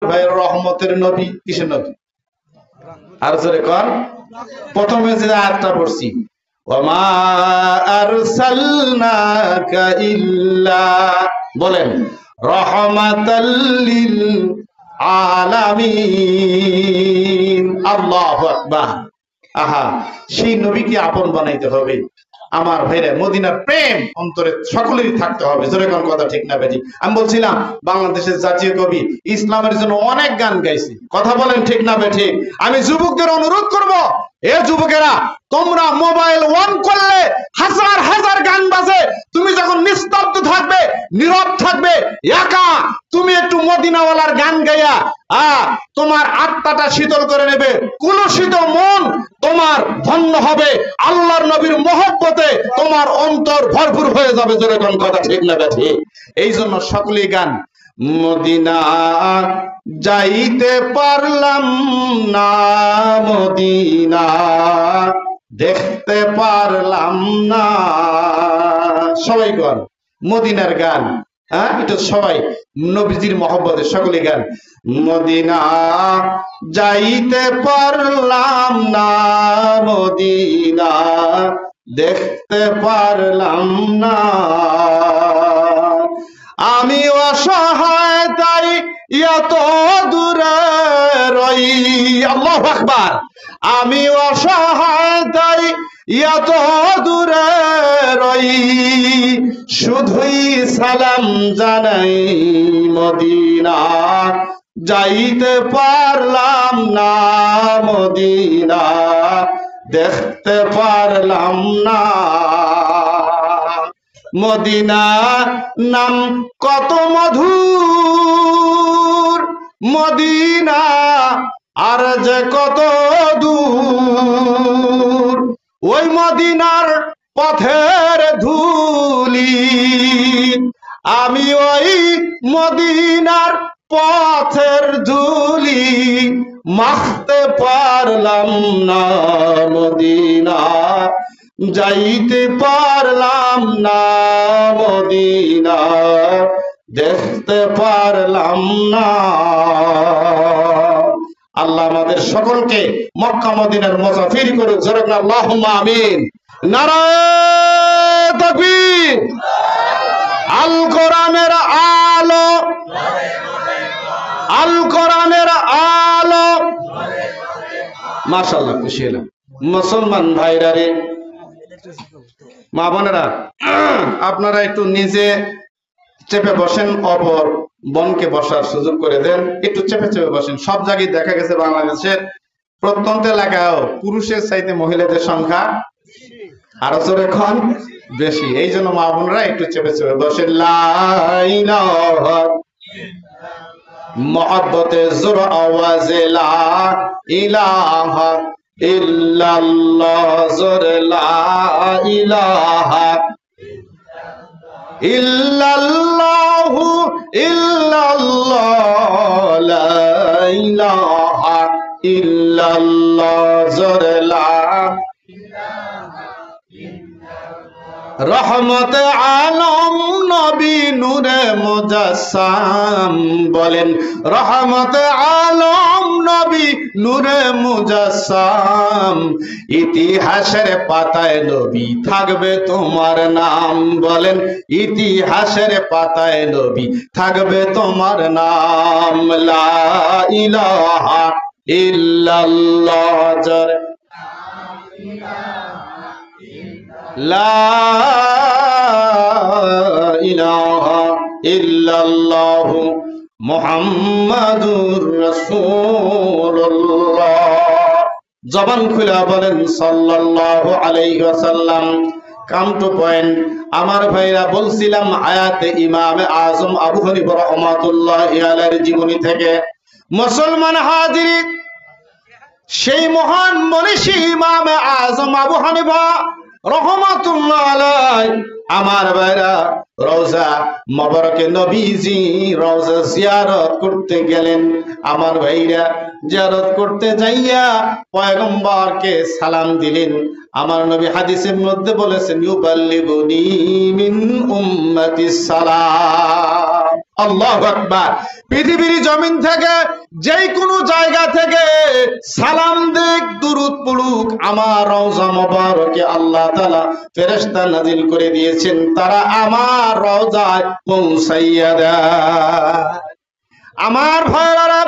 ভাই রহমতের নবী, কিসের নবী? আর জোরে কর। প্রথমে যে আয়াতটা পড়ছি, ওয়ামা আরসালনাকা ইল্লা, বলেন, রাহমাতাল লিল আলামিন। আল্লাহু আকবার। আহা, সেই নবীকে আপন বানাইতে হবে। আমার ভাইরা, মদিনার প্রেম অন্তরে সকলেরই থাকতে হবে। জোরে কোন কথা ঠিক না বেটি? আমি বলছিলাম বাংলাদেশের জাতীয় কবি ইসলামের জন্য অনেক গান গাইছি, কথা বলেন ঠিক না বেটি? আমি যুবকদের অনুরোধ করব, এ যুবকেরা, তোমরা মোবাইল অন করলে হাজার হাজার গান বাজে, তুমি যখন নিস্তব্ধ থাকবে, নীরব থাকবে, একা, তুমি একটু মদিনাওয়ালার গান গাইয়া তোমার আত্মাটা শীতল করে নেবে, কুলুষিত মন তোমার ধন্য হবে, আল্লাহর নবীর মহব্বতে তোমার অন্তর ভরপুর হয়ে যাবে। জোরে কোন কথা ঠিক না বেঠি? এই জন্য সকলেই গান, মদিনা যাইতে পারলাম না, মদিনা দেখতে পারলাম না। সবাই গান মদিনার গান, হ্যাঁ, এটা সবাই নবীজির মহব্বতে সকলে গান, মদিনা যাইতে পারলাম না, মদিনা দেখতে পারলাম না। আমি অসহায় তাই এত দূরে রই। আল্লাহু আকবার। আমি অসহায় তাই এত দূরে রই, শুধুই সালাম জানাই, মদিনা যাইতে পারলাম না, মদিনা দেখতে পারলাম না। মদিনা নাম কত মধুর, মদিনা আর যে কত দূর, ওই মদিনার পথের ধুলি, আমি ওই মদিনার পথের ধুলি মাখতে পারলাম না, মদিনা যাইতে পারলাম না, মদিনা দেখতে পারলাম না। আল্লাহ আমাদের সকলকে মক্কা মদিনার মুসাফির করুক। জোরে বলেন আল্লাহুম্মা আমিন। নারায়ে তাকবীর। আল কোরআনের আলো, আল কোরআনের আলো। মাশাআল্লাহ, খুশি হলাম। মুসলমান ভাইরা রে, মা বোনেরা, আপনারা একটু নিজে চেপে বসেন, অপর বনকে বসার সুযোগ করে দেন। একটু চেপে চেপে বসেন। সব জায়গায় দেখা গেছে বাংলাদেশের প্রত্যন্ত এলাকায় পুরুষের চাইতে মহিলাদের সংখ্যা আরো জোরে এখন বেশি। এই জন্য মা বোনরা একটু চেপে চেপে বসেন। লা ইলাহা, মহব্বতে জোর আওয়াজে লা ইলাহা ইল্লাল্লাহ, জোরে লা ইলাহা ইল্লাল্লাহু ইল্লাল্লাহ, লা ইলাহা ইল্লাল্লাহ, জোরে লা। রহমত আলম নবী নূরে মুজাসসাম, বলেন, রহমত আলম নবী নূরে মুজাসসাম, ইতিহাসের পাতায় নবী থাকবে তোমার নাম। বলেন, ইতিহাসের পাতায় নবী থাকবে তোমার নাম। লা ইলাহা ইল্লাল্লাহ, জোরে লা ইলাহা ইল্লাল্লাহু মুহাম্মাদুর রাসূলুল্লাহ। জবান খুলে বলেন সাল্লাল্লাহু আলাইহি ওয়াসাল্লাম। Come to point. আমার ভাইরা, বলছিলাম আয়াতে ইমামে আজম আবু হানিফা রাহমাতুল্লাহি আলাইহির জীবনী থেকে। মুসলমান হাজির, সেই মহান মনীষী ইমামে আজম আবু হানিফা রাহমাতুল্লাহ আলাইহি, আমার ভাইরা, রওজা মোবারকে নবীজি রওজা জিয়ারত করতে গেলেন। আমার ভাইরা, জিয়ারত করতে যাইয়া পয়গম্বরকে সালাম দিলেন। আমার নবী হাদিসের মধ্যে বলেছেন, ইউবাল্লিগুনি মিন উম্মতিস সালাম। আল্লাহু আকবার। পৃথিবীর জমিন থেকে যেই কোনো জায়গা থেকে সালাম দিক, দুরূদ পড়ুক, আমার রওজা মোবারকে আল্লাহ তাআলা ফেরেশতা নাজিল করে দিয়েছেন, তারা আমার রওজায় পৌঁছাইয়া দেয়। আমার ভাইরা,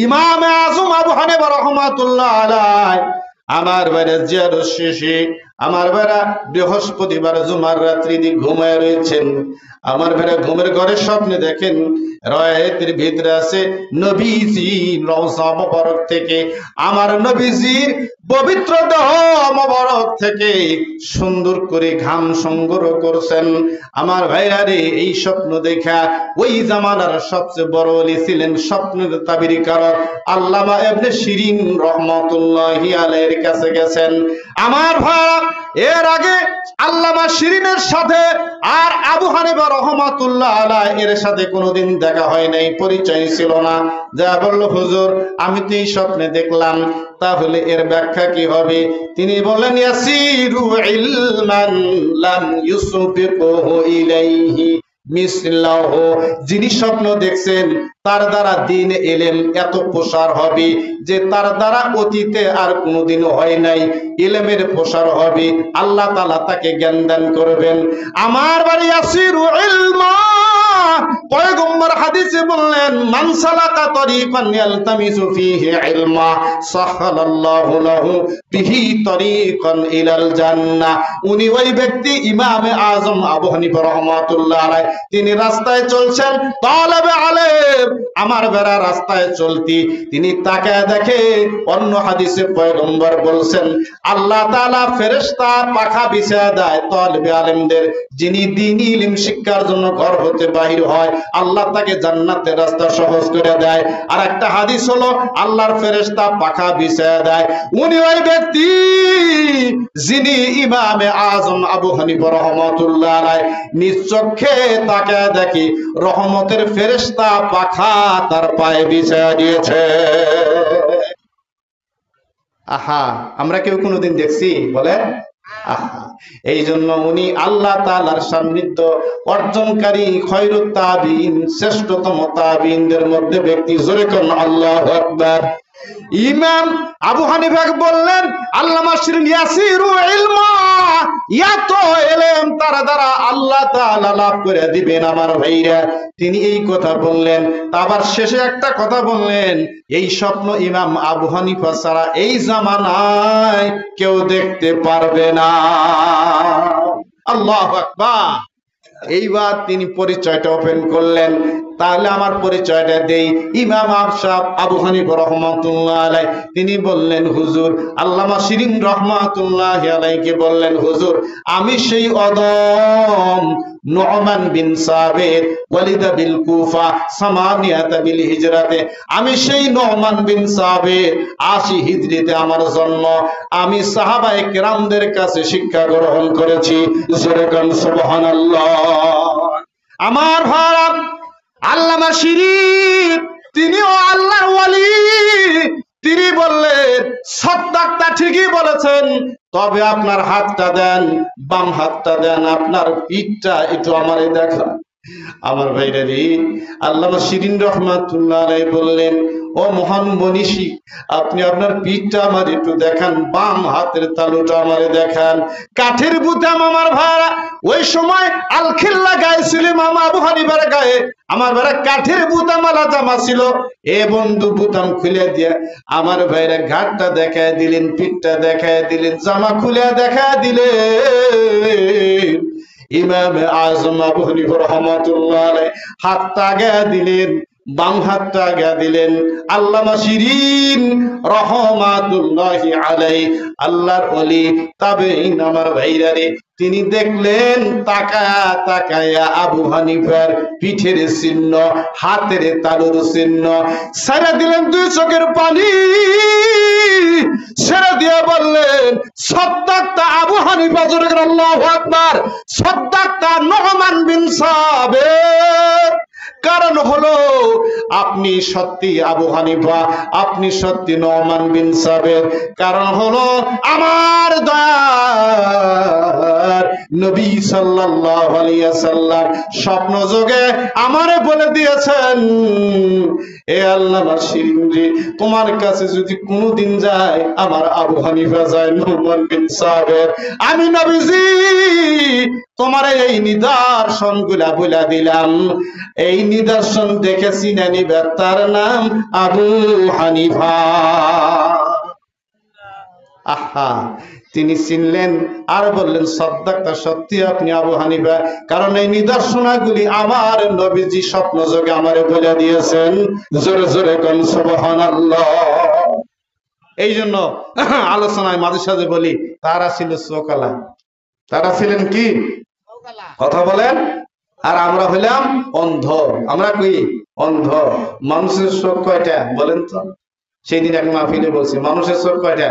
ইমাম আযম আবু হানিফা রাহমাতুল্লাহ আলাইহি আমার বাইরে জিয়ারত শেষে আমার বেড়া বৃহস্পতিবার জুমার রাত্রি দিন ঘুমায় রয়েছেন। আমার বেড়া ঘুমের ঘরে স্বপ্নে দেখেন রয়াতের ভিতরে আছে নবীজি রওজা মোবারক থেকে, আমার নবীজির পবিত্র দেহ মোবারক থেকে সুন্দর করে ঘাম সংগ্রহ করছেন। আমার ভাইরা রে, এই স্বপ্ন দেখা ওই জামানার সবচেয়ে বড় ওলি ছিলেন স্বপ্নের তাবিরকারক আল্লামা ইবনে শিরিন রহমাতুল্লাহি আলাইহির কাছে গেছেন। আমার ভাই, এর আগে আল্লামা শিরিনের সাথে আর আবু হানিফা রহমাতুল্লাহ আলাইহি এর সাথে কোনোদিন দেখা হয় নাই, পরিচয় ছিল না। যা বলল, হুজুর আমি তো এই স্বপ্নে দেখলাম, তাহলে এর ব্যাখ্যা কি হবে? তিনি বলেন, ইয়াসিরু ইলমান লাম ইউসবিকুহু ইলাইহি মিসলাহু, যিনি স্বপ্ন দেখছেন তার দ্বারা দিন এলেম এত প্রসার হবে যে তার দ্বারা অতীতে আর কোনোদিন হয় নাই। ইলমের প্রসার হবে, আল্লাহ তাআলা তাকে জ্ঞান দান করবেন। আমার বাড়ি ইয়াসিরু ইলমা, পয়গম্বর হাদিসে বললেন, মান সালাকা তরিকান ইয়ালতামিসু ফীহি ইলমা সাহালাল্লাহু লাহু বিহি তরিকান ইলাল জান্নাহ। উনি ওই ব্যক্তি ইমামে আযম আবু হানিফা রাহমাতুল্লাহ আলাইহি, তিনি রাস্তায় চলছেন, তালেবে আলেম আমার বেড়া রাস্তায় চলতি, তিনি তাকায় দেখে অন্য হাদিসে পয়গম্বর বলছেন আল্লাহ তাআলা ফেরেশতা পাখা বিছায়া দেয় তালেবে আলেমদের, যিনি দ্বীনি ইলম শিক্ষার জন্য ঘর হতে বাহির হয়, আল্লাহ তাকে জান্নাতের রাস্তা সহজ করে দেয়। আর একটা হাদিস হলো আল্লাহর ফেরেশতা পাখা বিছায়া দেয়। উনি ওই ব্যক্তি যিনি ইমামে আযম আবু হানিফা রাহমাতুল্লাহ আলাইহি নিজ চক্ষে তাকায় দেখি রহমতের ফেরেশতা পাখা তার পায়ে বিছায়া দিয়েছে। আহা, আমরা কেউ কোনোদিন দেখছি? বলে আহা, এই জন্য উনি আল্লাহ তাআলার সান্নিধ্য অর্জনকারী খয়রুত তাবিঈন, শ্রেষ্ঠতম তাবিঈনদের মধ্যে ব্যক্তি। জোরে কোন আল্লাহু আকবার। ইমাম আবু হানিফা বললেন, আল্লামা শিরিন ইয়াসিরু ইলমা, এত ইলম তার দ্বারা আল্লাহ তাআলা লাভ করে দিবেন। আমার ভাইরা, তিনি এই কথা বললেন, আবার শেষে একটা কথা বললেন, এই স্বপ্ন ইমাম আবু হানিফা ছাড়া এই জামানায় কেউ দেখতে পারবে না। আল্লাহু আকবার। এইবার তিনি পরিচয়টা ওপেন করলেন। তাহলে আমার পরিচয়টা দেই। ইমাম আবু হানিফা রাহমাতুল্লাহ আলাইহি তিনি বললেন, হুজুর, আল্লামা শিরিন রাহমাতুল্লাহি আলাইহিকে বললেন, হুজুর আমি সেই অদম নু'মান বিন সাবিত ওয়ালিদা বিল কুফা সামানিয়াতা বিল হিজরাতে, আমি সেই নু'মান বিন সাবিত ৮০ হিজরিতে আমার জন্ম। আমি সাহাবায়ে কেরামদের কাছে শিক্ষা গ্রহণ করেছি। জোরে কোন সুবহানাল্লাহ। আমার ভাইরা, আল্লামা শিরিন তিনিও আল্লাহর ওয়ালি। তিনি বললেন, সাদ্দাকতা ঠিকই বলেছেন, তবে আপনার হাতটা দেন, বাম হাতটা দেন, আপনার পিঠটা একটু আমারে দেখান। আমার ভাইরা রে, আল্লামা শিরিন রাহমাতুল্লাহ আলাইহি বললেন, ও মহান মনীষী, আপনি আপনার পিঠটা আমার একটু দেখান, বাম হাতের তালুটা আমারে দেখান। কাঠের বুতাম আমার ভাইরা, ওই সময় আলখিল্লা গায়ে ছিল ইমাম আবু হানিফার গায়ে। আমার ভাইরা কাঠের বুতামালা জামা ছিল। এ বন্ধু বুতাম খুলে দিয়ে আমার ভাইরা ঘাটটা দেখায় দিলেন, পিঠটা দেখায় দিলেন, জামা খুলে দেখায় দিলেন। ইমাম আযম আবু হানিফা রাহমাতুল্লাহ আলাইহি হাতটা আগায় দিলেন, বাম হাতটা আগায় দিলেন। আল্লামা শিরিন রাহমাতুল্লাহি আলাইহি আল্লাহর ওলি তাবেঈন আমার ভাইরা রে, তিনি দেখলেন তাকায়া আবু হানিফার পিঠের চিহ্ন, হাতের তালুর চিহ্ন। ছেড়ে দিলেন দুই চোখের পানি, ছেড়ে দিয়ে বললেন, সাদ্দাকতা আবু হানিফা। জোরে করে আল্লাহু আকবার। সাদ্দাকতা নু'মান বিন সাবিত, কারণ হলো আপনি সত্যি আবু হানিফা, আপনি সত্যি নোমান বিন সাবের। কারণ হলো আমার দয়ার নবী সাল্লাল্লাহু আলাইহি ওয়াসাল্লাম স্বপ্ন যোগে আমারে বলে দিয়েছেন, এ আল্লামা শিরিনজি, তোমার কাছে যদি কোনদিন যায় আমার আবু হানিফা যায় নোমান বিন সাবের, আমি নবীজি তোমার এই নিদর্শন গুলা বলে দিলাম, এই নিদর্শন দেখে চিনে নিবে, তার নাম আবু হানিফা। আহা, তিনি চিনলেন আর বললেন, সাদ্দাকতা, সত্যি আপনি আবু হানিফা, কারণ এই নিদর্শনাগুলি আমার নবীজি স্বপ্ন যোগে আমারে বলে দিয়েছেন। জোরে জোরে কোন সুবহানাল্লাহ। এই জন্য আলোচনায় মাঝে সাঝে বলি, তারা ছিল চোকালা, তারা ছিলেন কি কথা বলেন, আর আমরা হইলাম অন্ধ। আমরা কি অন্ধ? মানুষের চোখ কয়টা বলেন তো? সেই দিন এক মাহফিলে বলছি, মানুষের চোখ কয়টা?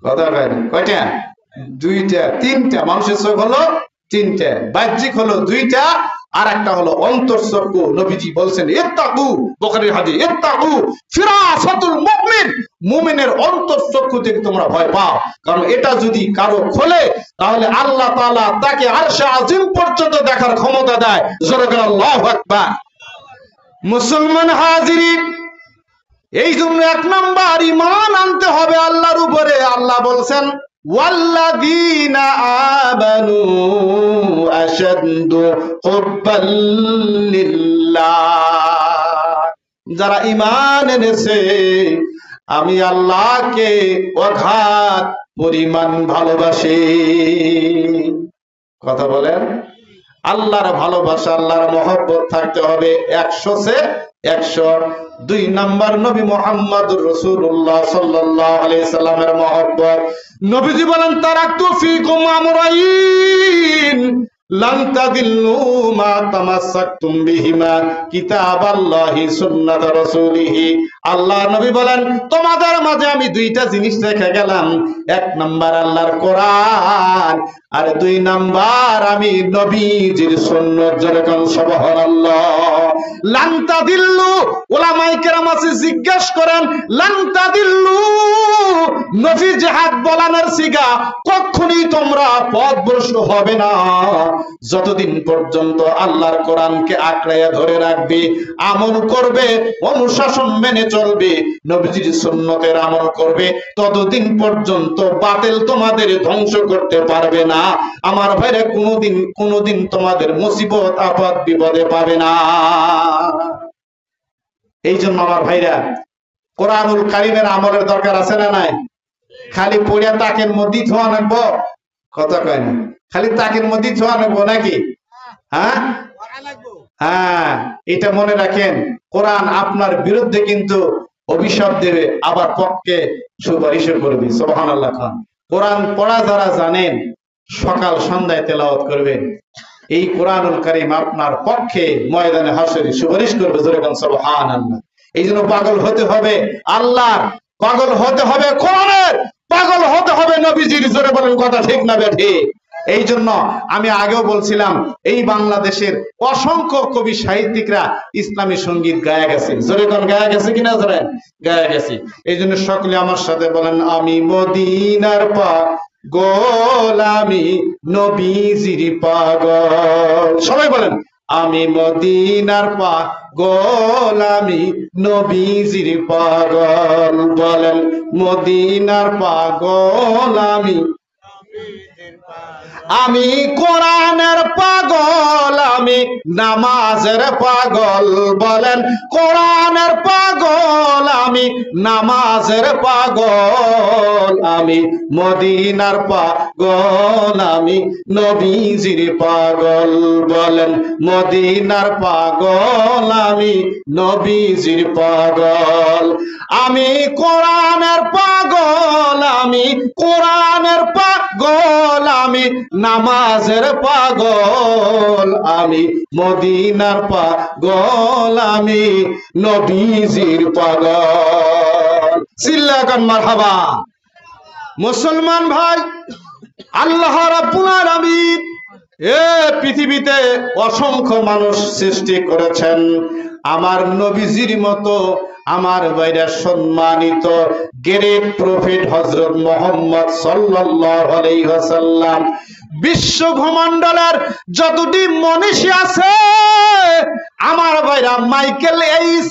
কথা কয়টা? দুইটা, তিনটা। মানুষের চোখ হলো তিনটা, বাহ্যিক হলো দুইটা, আর একটা হলো অন্তরচক্ষু। নবীজি বলছেন, ইত্তাকু, বুখারীর হাদিস, ইত্তাকু ফিরাসাতুল মুমিন, মুমিনের অন্তরচক্ষু থেকে তোমরা ভয় পাও, কারণ এটা যদি কারো খোলে তাহলে আল্লাহ তাআলা তাকে আরশে আজিম পর্যন্ত দেখার ক্ষমতা দেয়। জোরে বলেন আল্লাহু আকবার। মুসলমান হাজিরিন, এই জন্য এক নাম্বার ঈমান আনতে হবে আল্লাহর উপরে। আল্লাহ বলছেন, ওয়াল্লাযীনা আমানু আশাদ্দু হুব্বাল লিল্লাহ, যারা ঈমান এনেছে আমি আল্লাহকে অগাধ পরিমাণ ভালোবাসি। কথা বলেন, আল্লাহর ভালোবাসা, আল্লাহর মহব্বত থাকতে হবে 100 100। 2 নাম্বার নবী মুহাম্মদুর রাসূলুল্লাহ সাল্লাল্লাহু আলাইহি সাল্লামের মহব্বত। নবীজি বলেন, তারাকতু ফীকুম আমরাইন লান তাদিল্লু মা তামাসসাকতুম বিহিমা কিতাবাল্লাহি সুন্নাত রাসূলিহি। আল্লাহ নবী বলেন, তোমাদের মাঝে আমি দুইটা জিনিস রেখে গেলাম, 1 নাম্বার আল্লাহর কোরআন, আর 2 নাম্বার আমি নবীজির সুন্নাত। যেরকম সুবহানাল্লাহ। লান তাদিল্লু, উলামায়ে কেরাম আছে জিজ্ঞেস করেন, লান তাদিল্লু নবী জিহাদ বলানোর সিগা, কখনোই তোমরা পথভ্রষ্ট হবে না যতদিন পর্যন্ত আল্লাহর কোরআনকে আঁকড়াইয়া ধরে রাখবে, আমল করবে, অনুশাসন মেনে চলবে, নবীজির সুন্নতের আমল করবে, ততদিন পর্যন্ত বাতিল তোমাদের ধ্বংস করতে পারবে না। আমার ভাইরা, কোনোদিন তোমাদের মুসিবত আপদ বিপদে পাবে না। এই জন্য আমার ভাইরা, কোরআনুল কারীমের আমলের দরকার আছে না নাই? খালি পড়িয়া তাকের মধ্যে থোয়া রাখবো? কথা কয় না, খালি তাকের মধ্যে থোয়া রাখবো নাকি? হ্যাঁ হ্যাঁ, এটা মনে রাখেন, কোরআন আপনার বিরুদ্ধে কিন্তু অভিশাপ দেবে, আবার পক্ষে সুপারিশ করবে। সুবহানাল্লাহ। খান কোরআন পড়া যারা জানেন, সকাল সন্ধ্যায় তেলাওয়াত করবেন, এই কোরআনুল কারীম আপনার পক্ষে ময়দানে হাসরে সুপারিশ করবে। জোরে বলেন সুবহানাল্লাহ। এই জন্য পাগল হতে হবে আল্লাহর, পাগল হতে হবে কোরআনের, পাগল হতে হবে নবীজির। জোরে বলেন কথা ঠিক না বেঠি? এই জন্য আমি আগেও বলছিলাম, এই বাংলাদেশের অসংখ্য কবি সাহিত্যিকরা ইসলামী সঙ্গীত গায়ে গেছে। জোরে কোন গায়ে গেছে কিনা? জোরে গায়ে গেছে। এই জন্য সকলে আমার সাথে বলেন, আমি মদিনার পাগল, আমি নবীজির পাগল। সবাই বলেন, আমি মদিনার পাগল, আমি নবীজির পাগল। বলেন, মদিনার পাগল, আমি কোরআনের পাগল, আমি নামাজের পাগল। বলেন, কোরআনের পাগল, আমি নামাজের পাগল, আমি মদিনার পাগল, আমি নবীজির পাগল। বলেন, মদিনার পাগল, আমি নবীজির পাগল। আমি কোরআনের পাগল, আমি কোরআনের পাগল, আমি নামাজের পাগল, আমি মদিনার পাগল, আমি নবীজির পাগল। চিল্লাকান মারহাবা। মুসলমান ভাই, আল্লাহ রাব্বুল আলামিন এ পৃথিবীতে অসংখ্য মানুষ সৃষ্টি করেছেন, আমার নবীজির মতো আমার বাইরে সম্মানিত গ্রেট প্রফেট হযরত মুহাম্মদ সাল্লাল্লাহু আলাইহি ওয়াসাল্লাম বিশ্ব ভূমণ্ডলের যতটি মনীষী আছে আমার বাইরা মাইকেল এইস